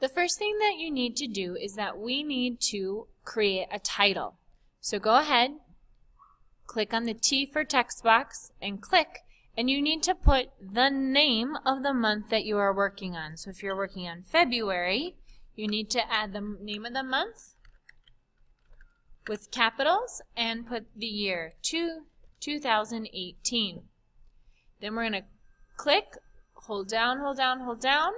The first thing that you need to do is that we need to create a title. So go ahead, click on the T for text box and click, and you need to put the name of the month that you are working on. So if you're working on February, you need to add the name of the month with capitals and put the year 2018. Then we're going to click, hold down, hold down, hold down,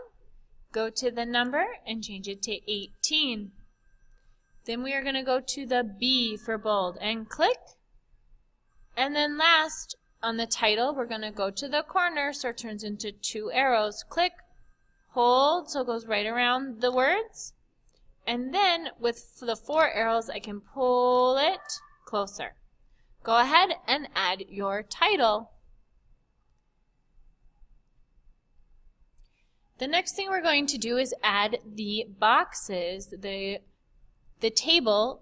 go to the number and change it to 18. Then we are going to go to the B for bold and click. And then last, on the title, we're going to go to the corner so it turns into 2 arrows. Click, hold, so it goes right around the words. And then with the 4 arrows, I can pull it closer. Go ahead and add your title. The next thing we're going to do is add the boxes, the table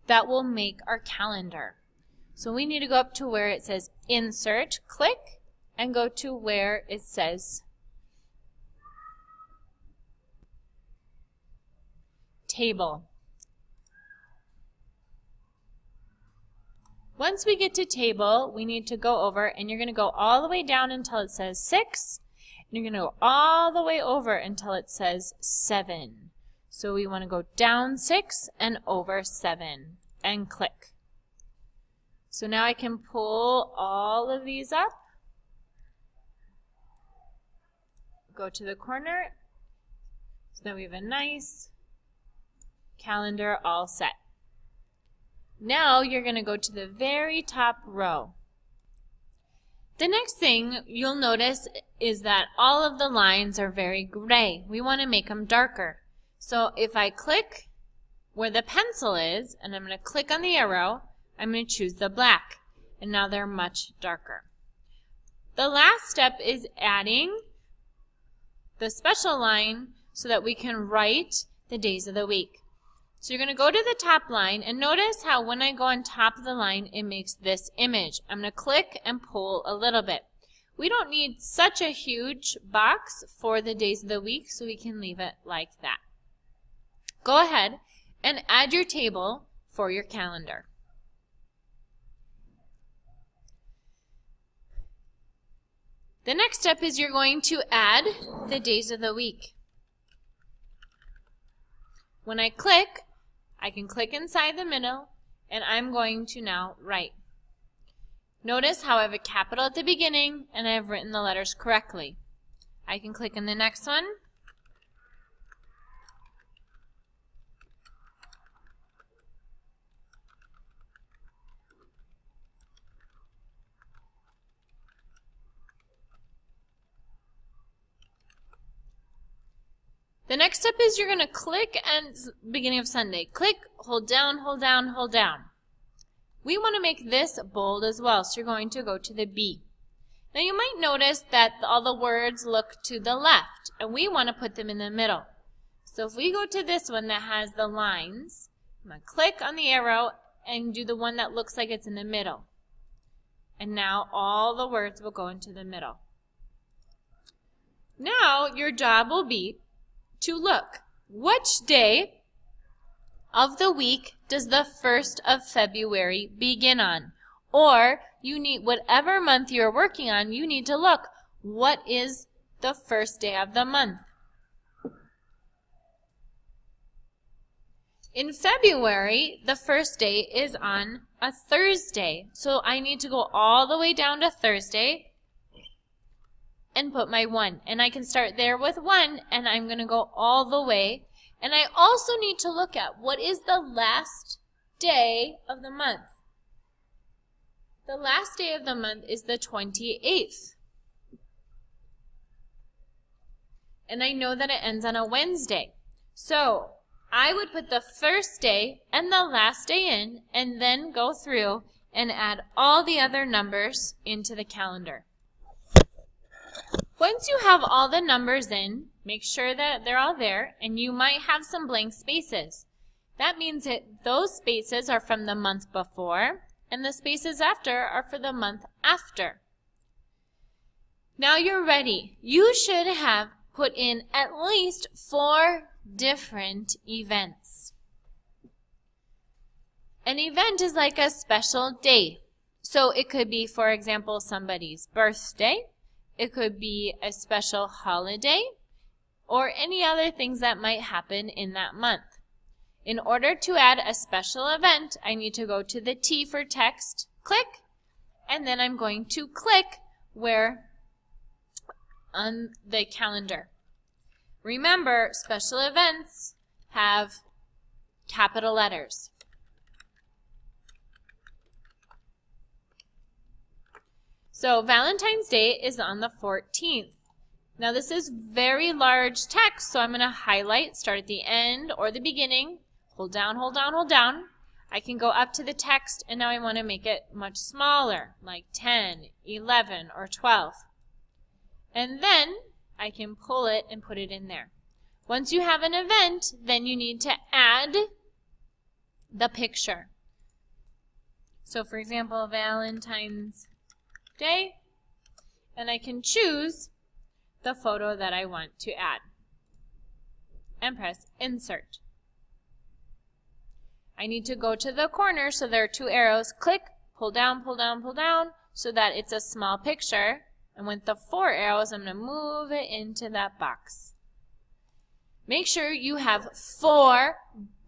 that will make our calendar. So we need to go up to where it says Insert, click, and go to where it says Table. Once we get to Table, we need to go over, and you're going to go all the way down until it says 6, and you're going to go all the way over until it says 7. So we want to go down 6 and over 7 and click. So now I can pull all of these up, go to the corner, so that we have a nice calendar all set. Now you're going to go to the very top row. The next thing you'll notice is that all of the lines are very gray. We want to make them darker. So if I click where the pencil is, and I'm going to click on the arrow, I'm going to choose the black. And now they're much darker. The last step is adding the special line so that we can write the days of the week. So you're going to go to the top line, and notice how when I go on top of the line, it makes this image. I'm going to click and pull a little bit. We don't need such a huge box for the days of the week, so we can leave it like that. Go ahead and add your table for your calendar. The next step is you're going to add the days of the week. When I click, I can click inside the middle, and I'm going to now write. Notice how I have a capital at the beginning, and I have written the letters correctly. I can click on the next one. The next step is you're going to click and beginning of Sunday. Click, hold down, hold down, hold down. We want to make this bold as well, so you're going to go to the B. Now you might notice that all the words look to the left, and we want to put them in the middle. So if we go to this one that has the lines, I'm going to click on the arrow and do the one that looks like it's in the middle. And now all the words will go into the middle. Now your job will be to look, which day of the week does the 1st of February begin on? Or you need, whatever month you're working on, you need to look, what is the first day of the month? In February, the first day is on a Thursday. So I need to go all the way down to Thursday and put my 1. And I can start there with 1, and I'm going to go all the way. And I also need to look at what is the last day of the month. The last day of the month is the 28th. And I know that it ends on a Wednesday. So I would put the first day and the last day in, and then go through and add all the other numbers into the calendar. Once you have all the numbers in, make sure that they're all there, and you might have some blank spaces. That means that those spaces are from the month before, and the spaces after are for the month after. Now you're ready. You should have put in at least 4 different events. An event is like a special day. So it could be, for example, somebody's birthday. It could be a special holiday or any other things that might happen in that month. In order to add a special event, I need to go to the T for text, click, and then I'm going to click where on the calendar. Remember, special events have capital letters. So Valentine's Day is on the 14th. Now this is very large text, so I'm going to highlight, start at the end or the beginning, hold down, hold down, hold down. I can go up to the text, and now I want to make it much smaller, like 10, 11, or 12. And then I can pull it and put it in there. Once you have an event, then you need to add the picture. So for example, Valentine's Day, and I can choose the photo that I want to add and press Insert. I need to go to the corner, so there are 2 arrows. Click, pull down, pull down, pull down, so that it's a small picture. And with the 4 arrows, I'm going to move it into that box. Make sure you have 4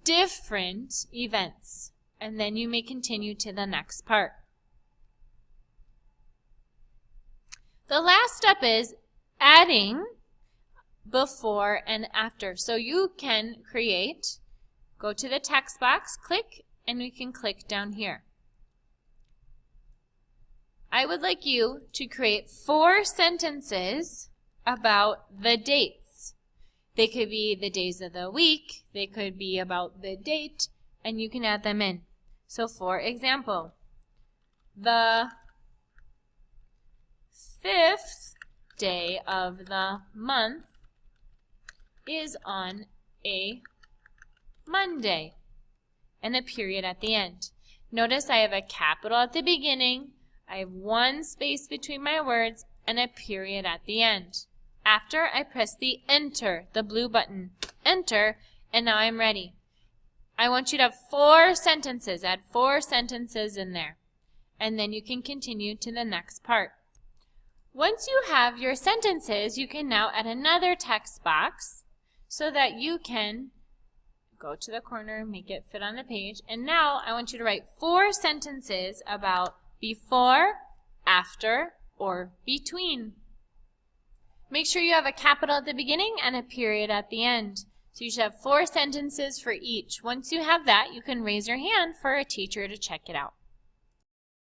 different events, and then you may continue to the next part. The last step is adding before and after. So you can create, go to the text box, click, and we can click down here. I would like you to create 4 sentences about the dates. They could be the days of the week, they could be about the date, and you can add them in. So for example, the 5th day of the month is on a Monday, and a period at the end. Notice I have a capital at the beginning, I have 1 space between my words, and a period at the end. After, I press the Enter, the blue button, Enter, and now I'm ready. I want you to have 4 sentences, add 4 sentences in there, and then you can continue to the next part. Once you have your sentences, you can now add another text box so that you can go to the corner, make it fit on the page, and now I want you to write 4 sentences about before, after, or between. Make sure you have a capital at the beginning and a period at the end. So you should have 4 sentences for each. Once you have that, you can raise your hand for a teacher to check it out.